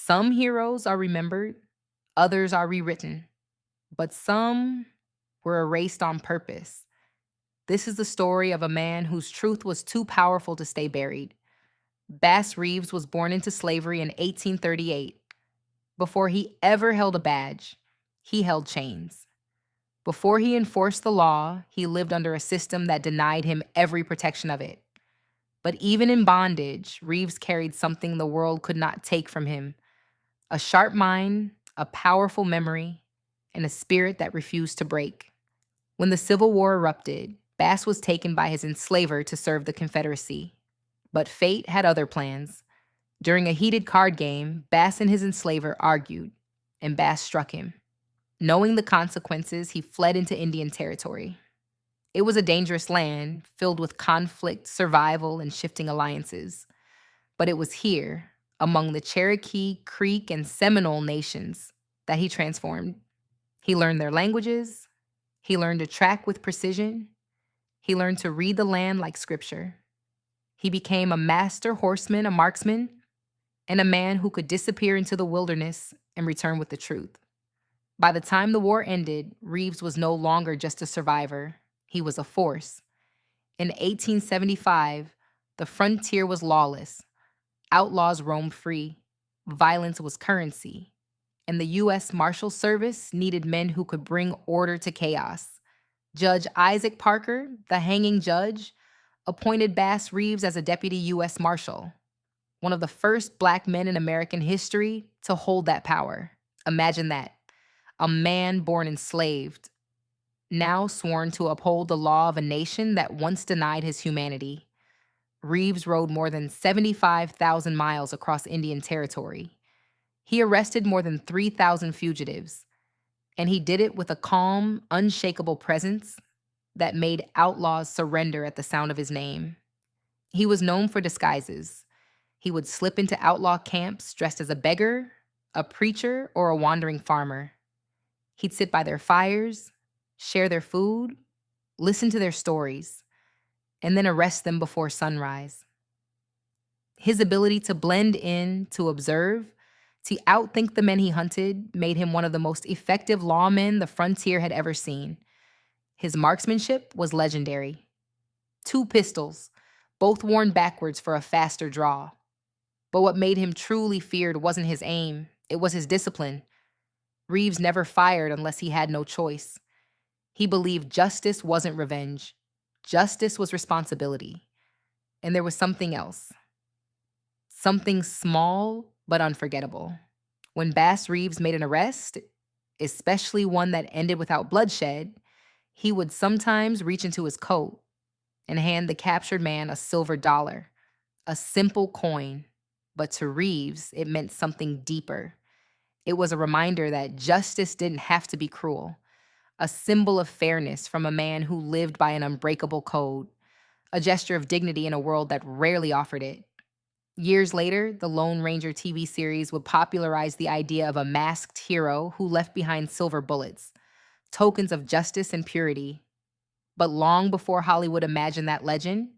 Some heroes are remembered, others are rewritten, but some were erased on purpose. This is the story of a man whose truth was too powerful to stay buried. Bass Reeves was born into slavery in 1838. Before he ever held a badge, he held chains. Before he enforced the law, he lived under a system that denied him every protection of it. But even in bondage, Reeves carried something the world could not take from him: a sharp mind, a powerful memory, and a spirit that refused to break. When the Civil War erupted, Bass was taken by his enslaver to serve the Confederacy. But fate had other plans. During a heated card game, Bass and his enslaver argued, and Bass struck him. Knowing the consequences, he fled into Indian Territory. It was a dangerous land, filled with conflict, survival, and shifting alliances. But it was here, among the Cherokee, Creek, and Seminole nations, that he transformed. He learned their languages. He learned to track with precision. He learned to read the land like scripture. He became a master horseman, a marksman, and a man who could disappear into the wilderness and return with the truth. By the time the war ended, Reeves was no longer just a survivor. He was a force. In 1875, the frontier was lawless. Outlaws roamed free. Violence was currency. And the U.S. Marshal Service needed men who could bring order to chaos. Judge Isaac Parker, the hanging judge, appointed Bass Reeves as a deputy U.S. Marshal, one of the first Black men in American history to hold that power. Imagine that. A man born enslaved, now sworn to uphold the law of a nation that once denied his humanity. Reeves rode more than 75,000 miles across Indian Territory. He arrested more than 3,000 fugitives, and he did it with a calm, unshakable presence that made outlaws surrender at the sound of his name. He was known for disguises. He would slip into outlaw camps dressed as a beggar, a preacher, or a wandering farmer. He'd sit by their fires, share their food, listen to their stories, and then arrest them before sunrise. His ability to blend in, to observe, to outthink the men he hunted made him one of the most effective lawmen the frontier had ever seen. His marksmanship was legendary. 2 pistols, both worn backwards for a faster draw. But what made him truly feared wasn't his aim, it was his discipline. Reeves never fired unless he had no choice. He believed justice wasn't revenge. Justice was responsibility. And there was something else. Something small but unforgettable. When Bass Reeves made an arrest, especially one that ended without bloodshed, he would sometimes reach into his coat and hand the captured man a silver dollar, a simple coin. But to Reeves, it meant something deeper. It was a reminder that justice didn't have to be cruel, a symbol of fairness from a man who lived by an unbreakable code, a gesture of dignity in a world that rarely offered it. Years later, the Lone Ranger TV series would popularize the idea of a masked hero who left behind silver bullets, tokens of justice and purity. But long before Hollywood imagined that legend,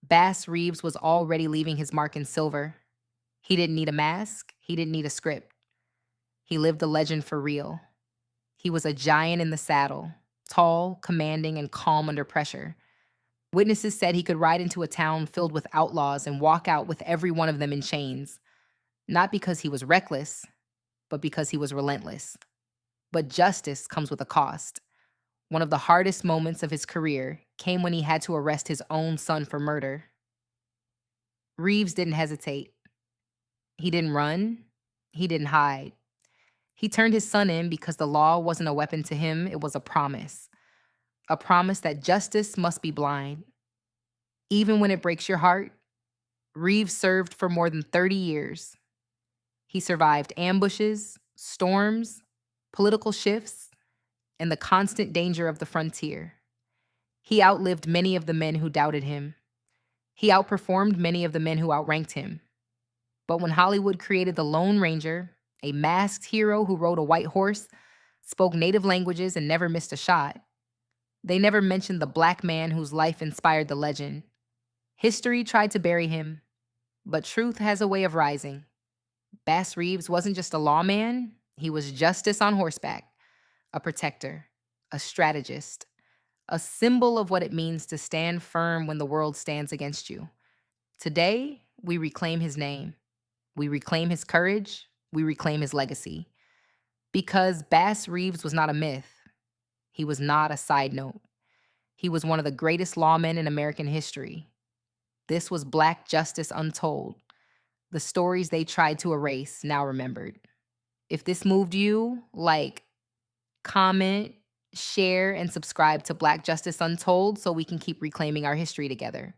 Bass Reeves was already leaving his mark in silver. He didn't need a mask, he didn't need a script. He lived the legend for real. He was a giant in the saddle, tall, commanding, and calm under pressure. Witnesses said he could ride into a town filled with outlaws and walk out with every one of them in chains. Not because he was reckless, but because he was relentless. But justice comes with a cost. One of the hardest moments of his career came when he had to arrest his own son for murder. Reeves didn't hesitate. He didn't run. He didn't hide. He turned his son in because the law wasn't a weapon to him, it was a promise. A promise that justice must be blind. Even when it breaks your heart, Reeves served for more than 30 years. He survived ambushes, storms, political shifts, and the constant danger of the frontier. He outlived many of the men who doubted him. He outperformed many of the men who outranked him. But when Hollywood created the Lone Ranger, a masked hero who rode a white horse, spoke native languages, and never missed a shot, they never mentioned the Black man whose life inspired the legend. History tried to bury him, but truth has a way of rising. Bass Reeves wasn't just a lawman, he was justice on horseback, a protector, a strategist, a symbol of what it means to stand firm when the world stands against you. Today, we reclaim his name, we reclaim his courage, we reclaim his legacy. Because Bass Reeves was not a myth, he was not a side note. He was one of the greatest lawmen in American history. This was Black Justice Untold, the stories they tried to erase, now remembered. If this moved you, like, comment, share, and subscribe to Black Justice Untold so we can keep reclaiming our history together.